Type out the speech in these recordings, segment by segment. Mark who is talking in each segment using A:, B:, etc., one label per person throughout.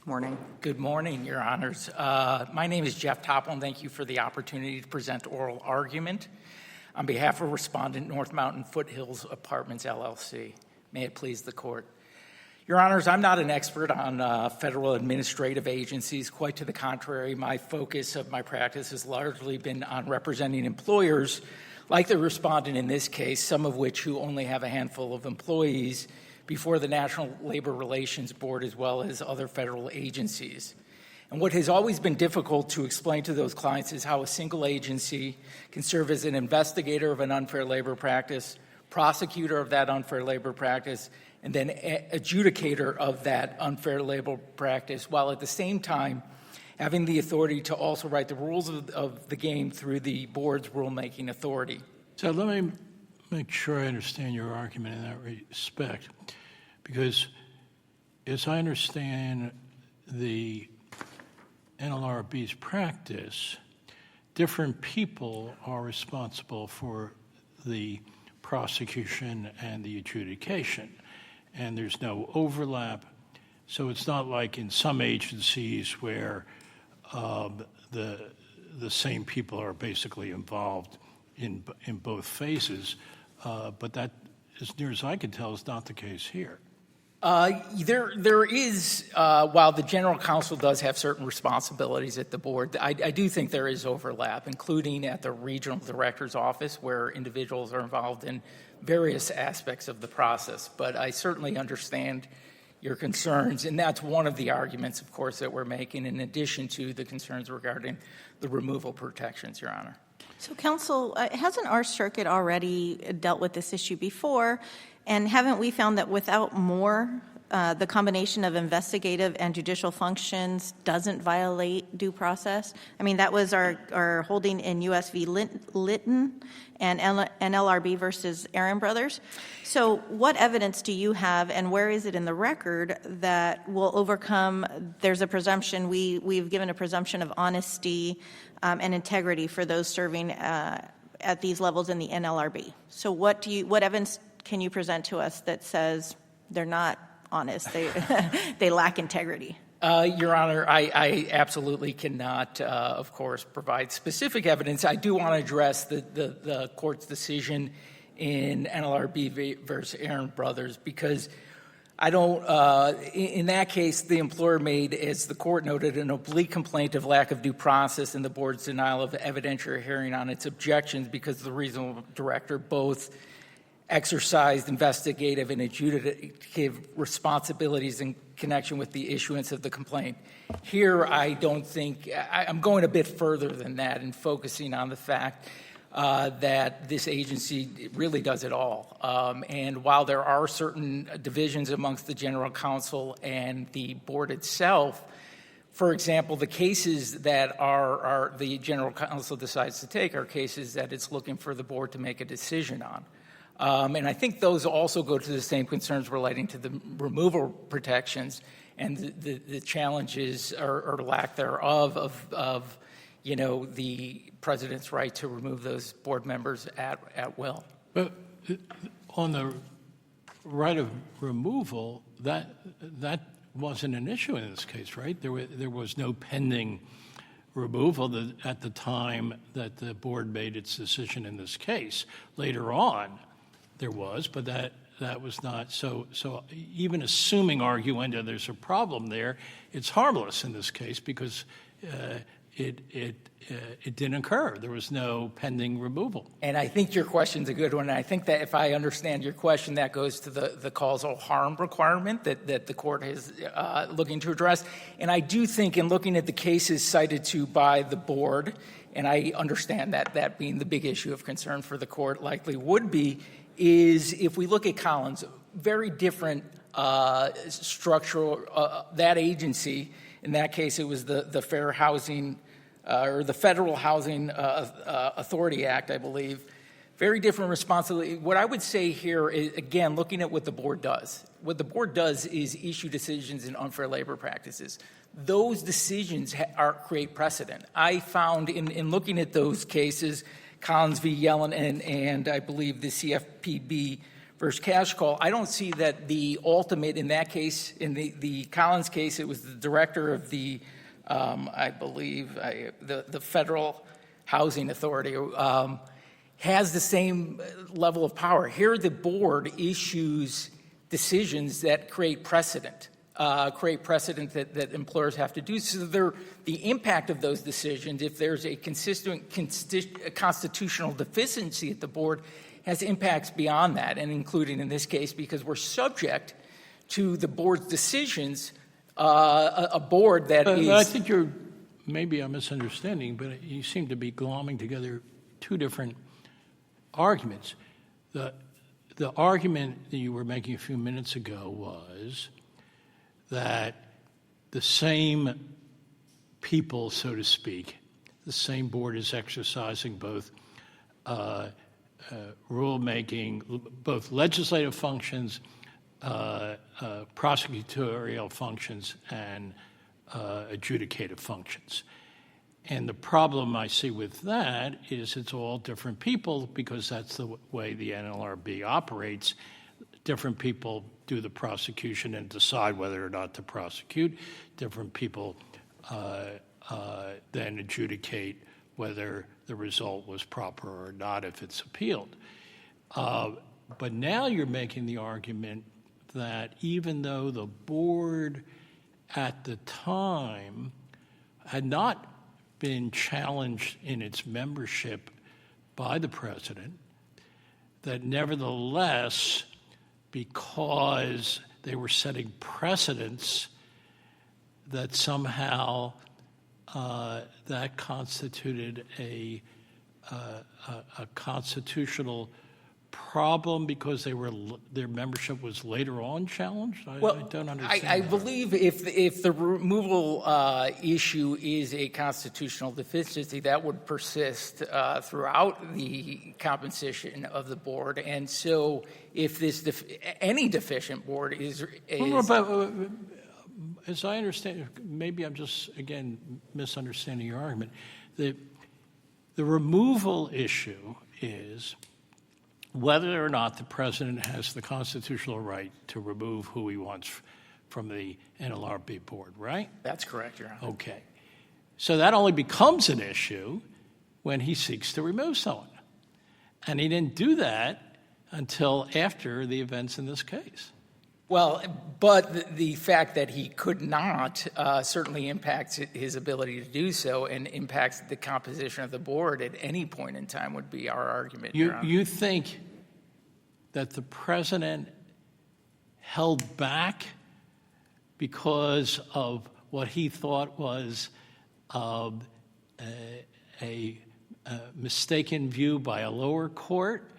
A: Morning.
B: Good morning, Your Honors. My name is Jeff Topple, and thank you for the opportunity to present oral argument on behalf of Respondent North Mountain Foothills Apartments, LLC. May it please the Court. Your Honors, I'm not an expert on federal administrative agencies. Quite to the contrary, my focus of my practice has largely been on representing employers, like the respondent in this case, some of which who only have a handful of employees, before the National Labor Relations Board as well as other federal agencies. And what has always been difficult to explain to those clients is how a single agency can serve as an investigator of an unfair labor practice, prosecutor of that unfair labor practice, and then adjudicator of that unfair labor practice, while at the same time having the authority to also write the rules of the game through the board's rulemaking authority.
C: So let me make sure I understand your argument in that respect, because as I understand the NLRB's practice, different people are responsible for the prosecution and the adjudication, and there's no overlap. So it's not like in some agencies where the same people are basically involved in both phases. But that, as near as I can tell, is not the case here.
B: There is, while the general counsel does have certain responsibilities at the board, I do think there is overlap, including at the regional director's office, where individuals are involved in various aspects of the process. But I certainly understand your concerns, and that's one of the arguments, of course, that we're making, in addition to the concerns regarding the removal protections, Your Honor.
A: So, counsel, hasn't our circuit already dealt with this issue before? And haven't we found that without more, the combination of investigative and judicial functions doesn't violate due process? I mean, that was our holding in U.S. v. Litton and NLRB versus Aaron Brothers. So what evidence do you have, and where is it in the record that will overcome, there's a presumption, we've given a presumption of honesty and integrity for those serving at these levels in the NLRB. So what evidence can you present to us that says they're not honest, they lack integrity?
B: Your Honor, I absolutely cannot, of course, provide specific evidence. I do want to address the court's decision in NLRB versus Aaron Brothers, because I don't, in that case, the employer made, as the court noted, an oblique complaint of lack of due process in the board's denial of evidentiary hearing on its objections, because the regional director both exercised investigative and adjudicative responsibilities in connection with the issuance of the complaint. Here, I don't think, I'm going a bit further than that and focusing on the fact that this agency really does it all. And while there are certain divisions amongst the general counsel and the board itself, for example, the cases that are the general counsel decides to take are cases that it's looking for the board to make a decision on. And I think those also go to the same concerns relating to the removal protections and the challenges or lack thereof of the president's right to remove those board members at will.
C: But on the right of removal, that wasn't an issue in this case, right? There was no pending removal at the time that the board made its decision in this case. Later on, there was, but that was not. So even assuming arguendo there's a problem there, it's harmless in this case because it didn't occur. There was no pending removal.
B: And I think your question's a good one. And I think that if I understand your question, that goes to the causal harm requirement that the court is looking to address. And I do think in looking at the cases cited to by the board, and I understand that being the big issue of concern for the court likely would be, is if we look at Collins, very different structural, that agency, in that case it was the Fair Housing or the Federal Housing Authority Act, I believe. Very different responsibility. What I would say here is, again, looking at what the board does. What the board does is issue decisions in unfair labor practices. Those decisions create precedent. I found in looking at those cases, Collins v. Yellen and I believe the CFPB versus Cash Call, I don't see that the ultimate in that case, in the Collins case, it was the director of the, I believe, the Federal Housing Authority, has the same level of power. Here, the board issues decisions that create precedent. That employers have to do. So the impact of those decisions, if there's a consistent constitutional deficiency at the board, has impacts beyond that, and including in this case, because we're subject to the board's decisions, a board that is...
C: I think maybe I'm misunderstanding, but you seem to be glomming together two different arguments. The argument that you were making a few minutes ago was that the same people, so to speak, the same board is exercising both rulemaking, both legislative functions, prosecutorial functions, and adjudicative functions. And the problem I see with that is it's all different people, because that's the way the NLRB operates. Different people do the prosecution and decide whether or not to prosecute. Different people then adjudicate whether the result was proper or not if it's appealed. But now you're making the argument that even though the board at the time had not been challenged in its membership by the president, that nevertheless, because they were setting precedents, that somehow that constituted a constitutional problem because their membership was later on challenged? I don't understand.
B: I believe if the removal issue is a constitutional deficiency, that would persist throughout the composition of the board. And so if any deficient board is
C: as I understand, maybe I'm just, again, misunderstanding your argument. The removal issue is whether or not the president has the constitutional right to remove who he wants from the NLRB board, right?
B: That's correct, Your Honor.
C: Okay. So that only becomes an issue when he seeks to remove someone. And he didn't do that until after the events in this case.
B: Well, but the fact that he could not certainly impacts his ability to do so and impacts the composition of the board at any point in time would be our argument, Your Honor.
C: You think that the president held back because of what he thought was a mistaken view by a lower court,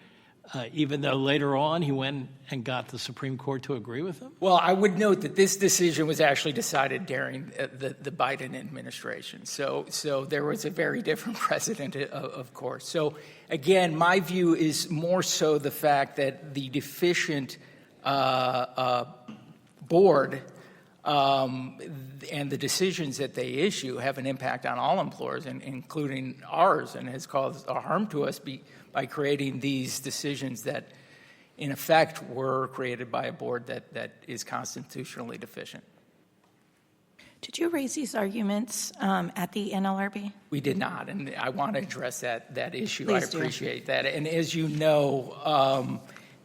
C: even though later on he went and got the Supreme Court to agree with him?
B: Well, I would note that this decision was actually decided during the Biden administration. So there was a very different precedent, of course. So, again, my view is more so the fact that the deficient board and the decisions that they issue have an impact on all employers, including ours, and has caused a harm to us by creating these decisions that, in effect, were created by a board that is constitutionally deficient.
A: Did you raise these arguments at the NLRB?
B: We did not, and I want to address that issue.
A: Please
B: I appreciate that. And as you know,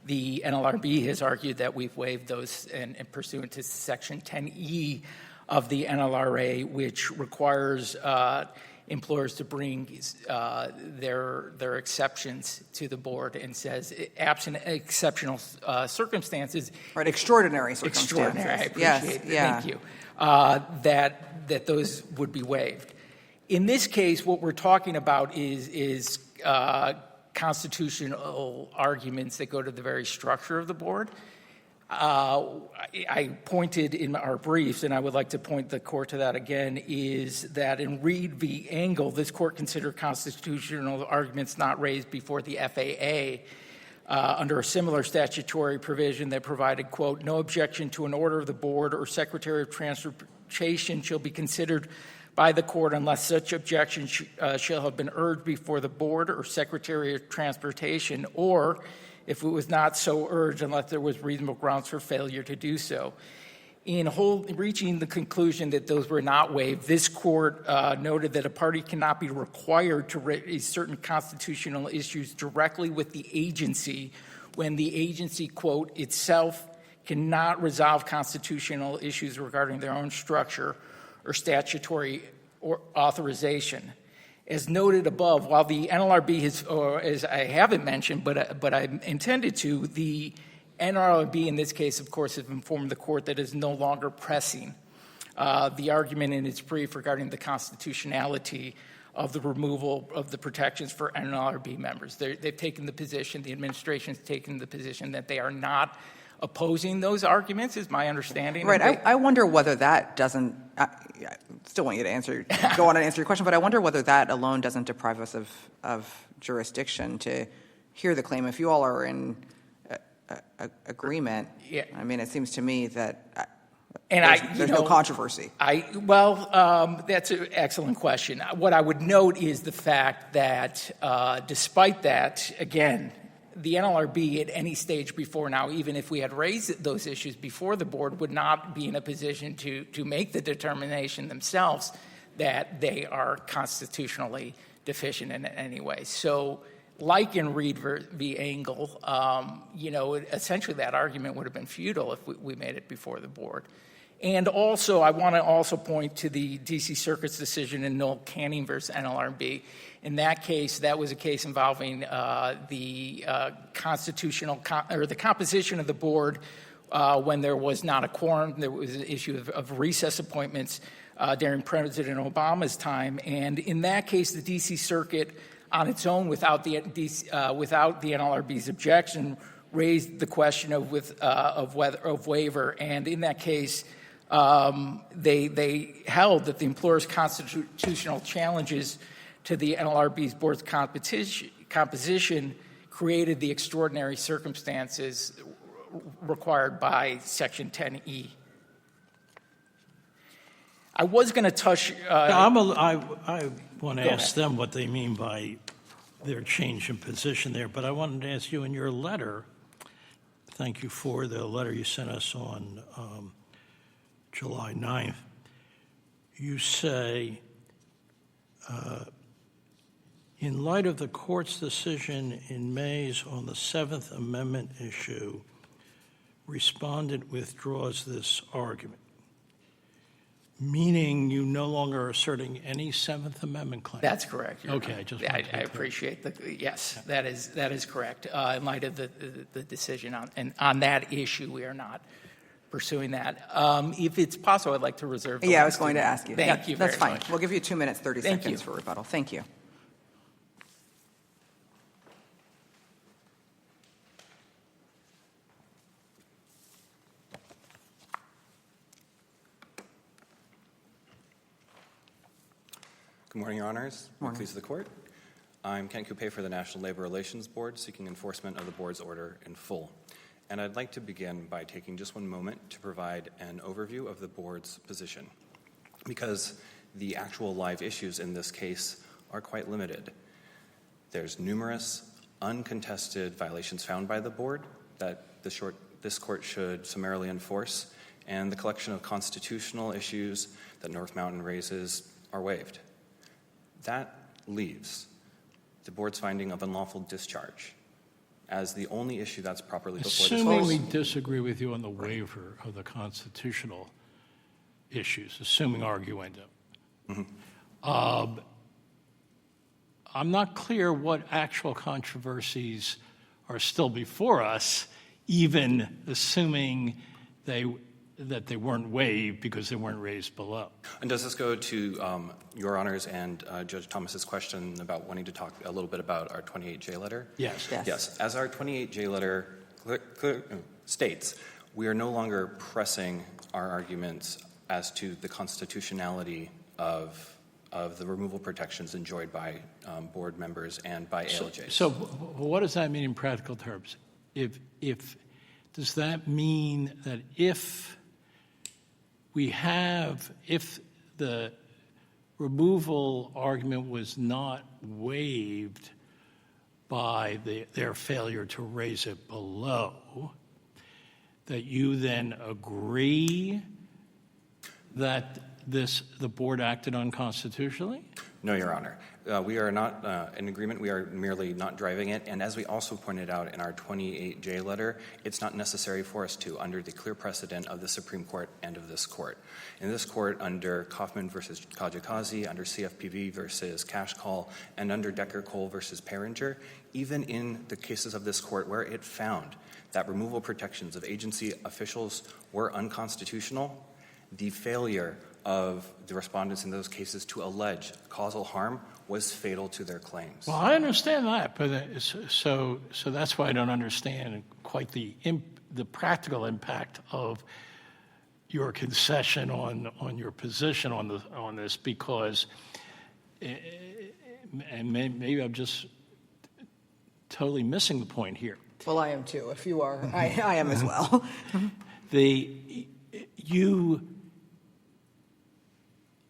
B: the NLRB has argued that we've waived those and pursuant to Section 10E of the NLRA, which requires employers to bring their exceptions to the board and says, absent exceptional circumstances.
D: Right, extraordinary circumstances.
B: Extraordinary, I appreciate it.
D: Yeah.
B: Thank you. That those would be waived. In this case, what we're talking about is constitutional arguments that go to the very structure of the board. I pointed in our briefs, and I would like to point the court to that again, is that in Reed v. Engel, this court considered constitutional arguments not raised before the FAA under a similar statutory provision that provided, quote, no objection to an order of the board or Secretary of Transportation shall be considered by the court unless such objection shall have been urged before the board or Secretary of Transportation, or if it was not so urged unless there was reasonable grounds for failure to do so. In reaching the conclusion that those were not waived, this court noted that a party cannot be required to raise certain constitutional issues directly with the agency when the agency, quote, itself cannot resolve constitutional issues regarding their own structure or statutory or authorization. As noted above, while the NLRB has, or as I haven't mentioned, but I intended to, the NLRB in this case, of course, has informed the court that it is no longer pressing the argument in its brief regarding the constitutionality of the removal of the protections for NLRB members. They've taken the position, the administration has taken the position that they are not opposing those arguments, is my understanding.
D: Right. I wonder whether that doesn't, I still want you to go on and answer your question, but I wonder whether that alone doesn't deprive us of jurisdiction to hear the claim. If you all are in agreement,
B: Yeah.
D: I mean, it seems to me that
B: And
D: there's no controversy.
B: That's an excellent question. What I would note is the fact that despite that, again, the NLRB at any stage before now, even if we had raised those issues before the board, would not be in a position to make the determination themselves that they are constitutionally deficient in any way. So like in Reed v. Engel, essentially that argument would have been futile if we made it before the board. And also, I want to also point to the D.C. Circuit's decision in Noel Canning versus NLRB. In that case, that was a case involving the the composition of the board when there was not a quorum. There was an issue of recess appointments during President Obama's time. And in that case, the D.C. Circuit, on its own, without the NLRB's objection, raised the question of waiver. And in that case, they held that the employer's constitutional challenges to the NLRB's board's composition created the extraordinary circumstances required by Section 10E. I was going to touch.
C: I want to ask them what they mean by their change in position there, but I wanted to ask you in your letter. Thank you for the letter you sent us on July 9th. You say, in light of the court's decision in May's on the Seventh Amendment issue, respondent withdraws this argument, meaning you no longer are asserting any Seventh Amendment claim.
B: That's correct.
C: Okay,
B: I appreciate yes, that is correct. In light of the decision on that issue, we are not pursuing that. If it's possible, I'd like to reserve.
D: I was going to ask you.
B: Thank you very much.
D: That's fine. We'll give you 2 minutes, 30
B: Thank
D: seconds
B: you.
D: for rebuttal. Thank you.
E: Good morning, Your Honors.
D: Morning.
E: Please, the Court. I'm Ken Coupe for the National Labor Relations Board, seeking enforcement of the Board's order in full. And I'd like to begin by taking just one moment to provide an overview of the Board's position, because the actual live issues in this case are quite limited. There's numerous uncontested violations found by the Board that this Court should summarily enforce, and the collection of constitutional issues that North Mountain raises are waived. That leaves the Board's finding of unlawful discharge as the only issue that's properly before this
C: Assuming
E: Court.
C: we disagree with you on the waiver of the constitutional issues, assuming arguendo. Mm-hmm. I'm not clear what actual controversies are still before us, even assuming that they weren't waived because they weren't raised below.
E: And does this go to Your Honors and Judge Thomas's question about wanting to talk a little bit about our 28J letter?
C: Yes.
E: Yes. As our 28J letter states, we are no longer pressing our arguments as to the constitutionality of the removal protections enjoyed by board members and by ALJs.
C: So what does that mean in practical terms? Does that mean that if the removal argument was not waived by their failure to raise it below, that you then agree that the board acted unconstitutionally?
E: No, Your Honor. We are not in agreement. We are merely not driving it. And as we also pointed out in our 28J letter, it's not necessary for us to, under the clear precedent of the Supreme Court and of this court. In this court, under Kaufman versus Kajikazi, under CFPB versus Cash Call, and under Decker-Cole versus Perringer, even in the cases of this court where it found that removal protections of agency officials were unconstitutional, the failure of the respondents in those cases to allege causal harm was fatal to their claims.
C: Well, I understand that, but so that's why I don't understand quite the practical impact of your concession on your position on this, because and maybe I'm just totally missing the point here.
D: Well, I am too. If you are, I am as well.
C: You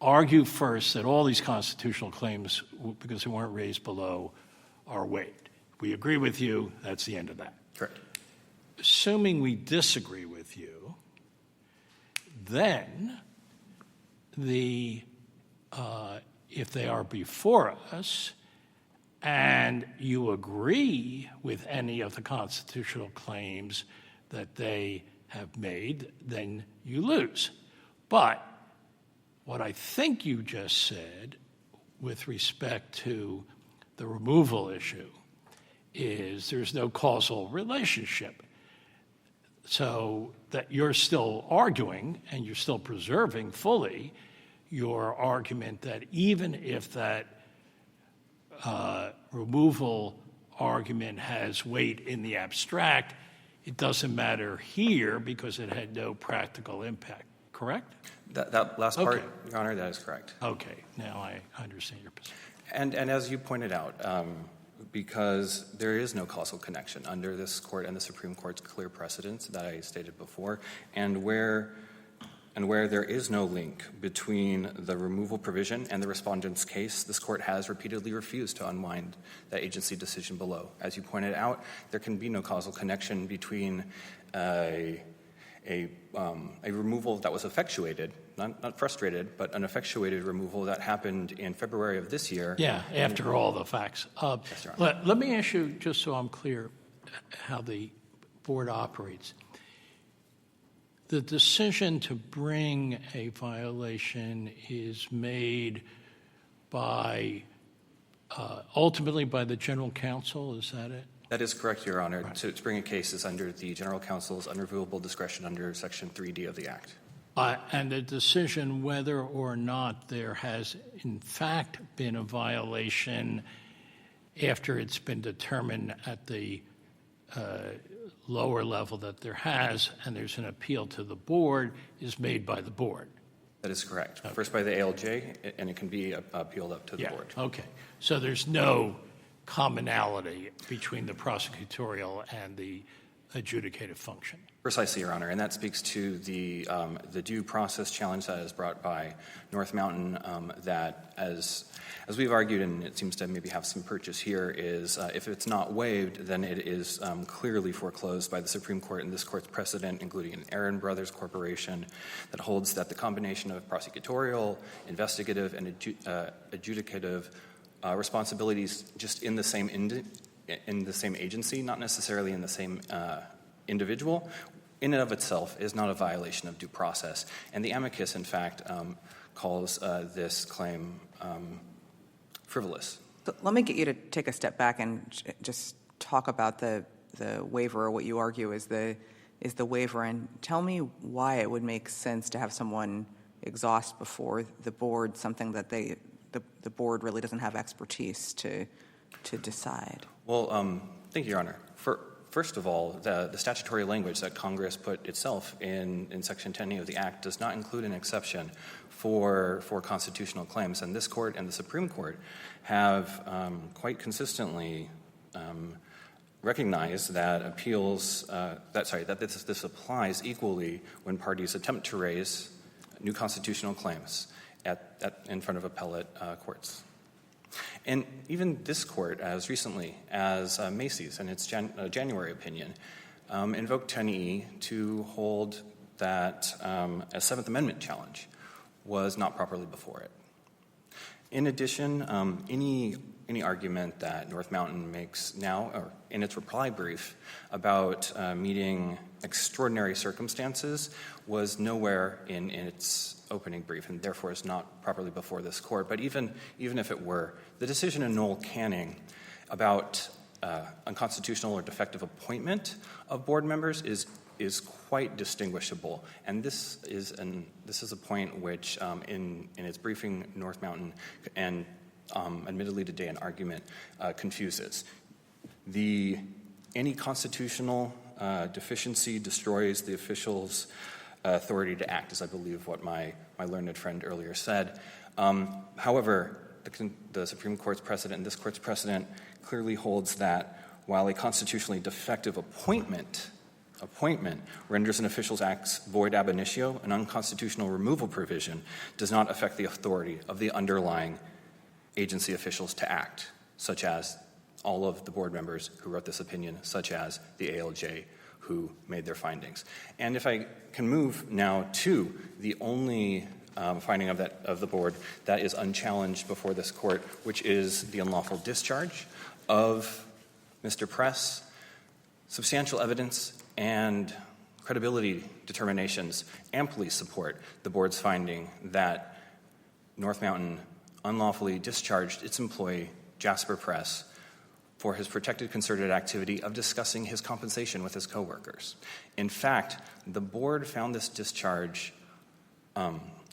C: argue first that all these constitutional claims, because they weren't raised below, are waived. We agree with you. That's the end of that.
E: Correct.
C: Assuming we disagree with you, then if they are before us and you agree with any of the constitutional claims that they have made, then you lose. But what I think you just said with respect to the removal issue is there's no causal relationship. So that you're still arguing and you're still preserving fully your argument that even if that removal argument has weight in the abstract, it doesn't matter here because it had no practical impact, correct?
E: That last part,
C: Okay.
E: Your Honor, that is correct.
C: Okay, now I understand your position.
E: And as you pointed out, because there is no causal connection under this court and the Supreme Court's clear precedents that I stated before, and where there is no link between the removal provision and the respondent's case, this court has repeatedly refused to unwind that agency decision below. As you pointed out, there can be no causal connection between a removal that was effectuated, not frustrated, but an effectuated removal that happened in February of this year.
C: Yeah, after all the facts.
E: Yes, Your Honor.
C: Let me ask you, just so I'm clear, how the board operates. The decision to bring a violation is made ultimately by the general counsel, is that it?
E: That is correct, Your Honor. Right. To bring a case is under the general counsel's unreviewable discretion under Section 3D of the Act.
C: And the decision whether or not there has in fact been a violation after it's been determined at the lower level that there has, and there's an appeal to the board, is made by the board.
E: That is correct. Okay. First by the ALJ, and it can be appealed up to the board.
C: Okay. So there's no commonality between the prosecutorial and the adjudicative function.
E: Precisely, Your Honor, and that speaks to the due process challenge that is brought by North Mountain that, as we've argued, and it seems to maybe have some purchase here, is if it's not waived, then it is clearly foreclosed by the Supreme Court and this court's precedent, including an Aaron Brothers Corporation, that holds that the combination of prosecutorial, investigative, and adjudicative responsibilities just in the same agency, not necessarily in the same individual, in and of itself is not a violation of due process. And the amicus, in fact, calls this claim frivolous.
D: So let me get you to take a step back and just talk about the waiver, or what you argue is the waiver, and tell me why it would make sense to have someone exhaust before the board something that the board really doesn't have expertise to decide.
E: Well, thank you, Your Honor. First of all, the statutory language that Congress put itself in Section 10A of the Act does not include an exception for constitutional claims. And this court and the Supreme Court have quite consistently recognized that this applies equally when parties attempt to raise new constitutional claims in front of appellate courts. And even this court, as recently as Macy's in its January opinion, invoked 10E to hold that a Seventh Amendment challenge was not properly before it. In addition, any argument that North Mountain makes now, or in its reply brief, about meeting extraordinary circumstances was nowhere in its opening brief, and therefore is not properly before this court. But even if it were, the decision in Noel Canning about unconstitutional or defective appointment of board members is quite distinguishable, and this is a point which, in its briefing, North Mountain, and admittedly today an argument, confuses. Any constitutional deficiency destroys the official's authority to act, is I believe what my learned friend earlier said. However, the Supreme Court's precedent and this court's precedent clearly holds that while a constitutionally defective appointment renders an official's acts void ab initio, an unconstitutional removal provision does not affect the authority of the underlying agency officials to act, such as all of the board members who wrote this opinion, such as the ALJ who made their findings. And if I can move now to the only finding of the board that is unchallenged before this court, which is the unlawful discharge of Mr. Press, substantial evidence and credibility determinations amply support the board's finding that North Mountain unlawfully discharged its employee, Jasper Press, for his protected concerted activity of discussing his compensation with his coworkers. In fact, the board found this discharge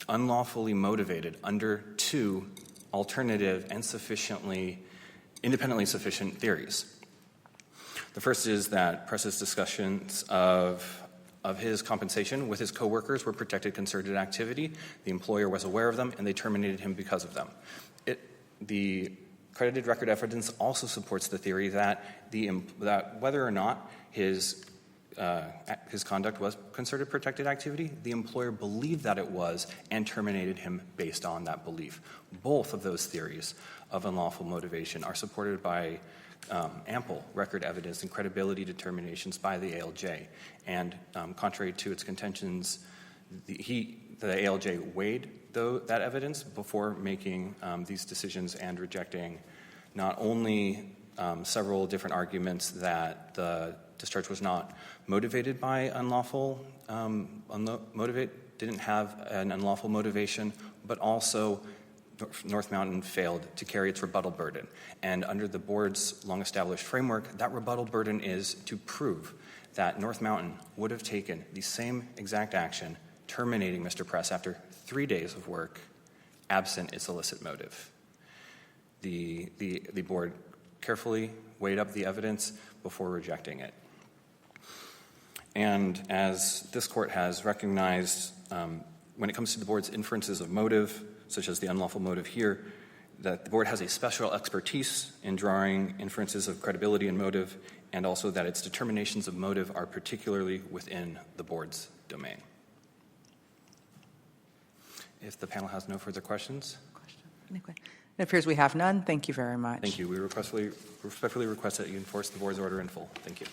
E: unlawfully motivated under two alternative and independently sufficient theories. The first is that Press's discussions of his compensation with his coworkers were protected concerted activity. The employer was aware of them, and they terminated him because of them. The credited record evidence also supports the theory that whether or not his conduct was concerted protected activity, the employer believed that it was and terminated him based on that belief. Both of those theories of unlawful motivation are supported by ample record evidence and credibility determinations by the ALJ. And contrary to its contentions, the ALJ weighed that evidence before making these decisions and rejecting not only several different arguments that the discharge was not motivated by didn't have an unlawful motivation, but also North Mountain failed to carry its rebuttal burden. And under the board's long-established framework, that rebuttal burden is to prove that North Mountain would have taken the same exact action, terminating Mr. Press after 3 days of work, absent its illicit motive. The board carefully weighed up the evidence before rejecting it. And as this court has recognized, when it comes to the board's inferences of motive, such as the unlawful motive here, that the board has a special expertise in drawing inferences of credibility and motive, and also that its determinations of motive are particularly within the board's domain. If the panel has no further questions.
D: It appears we have none. Thank you very much.
E: Thank you. We respectfully request that you enforce the board's order in full. Thank you.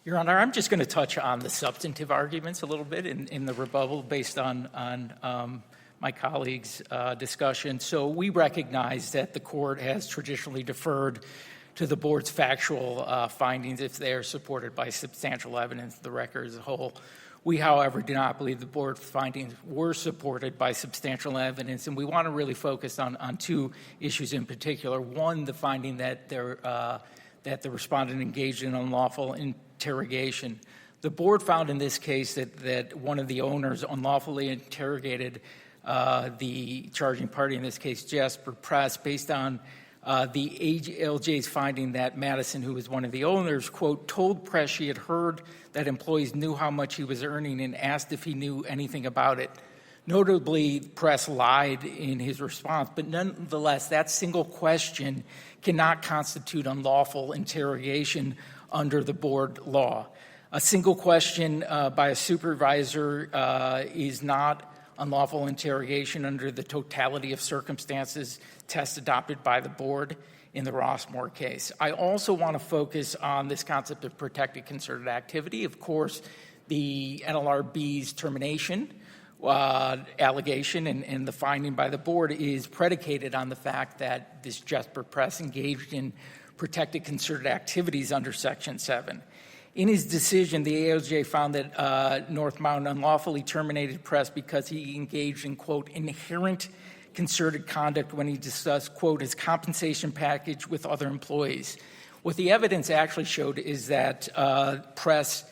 B: Your Honor, I'm just going to touch on the substantive arguments a little bit in the rebuttal based on my colleague's discussion. So we recognize that the court has traditionally deferred to the board's factual findings if they are supported by substantial evidence, the record as a whole. We, however, do not believe the board's findings were supported by substantial evidence, and we want to really focus on two issues in particular. One, the finding that the respondent engaged in unlawful interrogation. The board found in this case that one of the owners unlawfully interrogated the charging party, in this case Jasper Press, based on the ALJ's finding that Madison, who was one of the owners, quote, told Press she had heard that employees knew how much he was earning and asked if he knew anything about it. Notably, Press lied in his response, but nonetheless, that single question cannot constitute unlawful interrogation under the board law. A single question by a supervisor is not unlawful interrogation under the totality of circumstances test adopted by the board in the Rossmore case. I also want to focus on this concept of protected concerted activity. Of course, the NLRB's termination allegation and the finding by the board is predicated on the fact that this Jesper Press engaged in protected concerted activities under Section 7. In his decision, the ALJ found that North Mountain unlawfully terminated Press because he engaged in, quote, inherent concerted conduct when he discussed, quote, his compensation package with other employees. What the evidence actually showed is that Press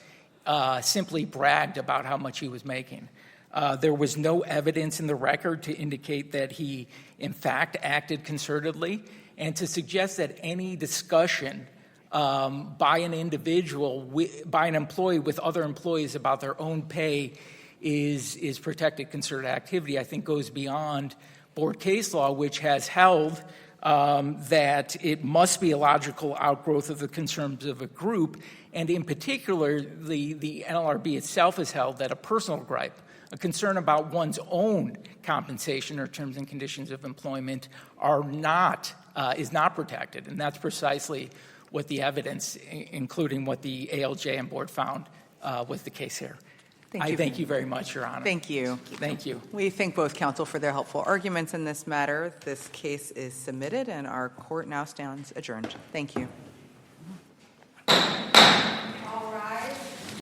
B: simply bragged about how much he was making. There was no evidence in the record to indicate that he, in fact, acted concertedly, and to suggest that any discussion by an individual, by an employee with other employees about their own pay is protected concerted activity, I think goes beyond board case law, which has held that it must be a logical outgrowth of the concerns of a group, and in particular, the NLRB itself has held that a personal gripe, a concern about one's own compensation or terms and conditions of employment is not protected, and that's precisely what the evidence, including what the ALJ and board found, was the case here. Thank you very much, Your Honor.
D: Thank you.
B: Thank you.
D: We thank both counsel for their helpful arguments in this matter. This case is submitted, and our court now stands adjourned. Thank you.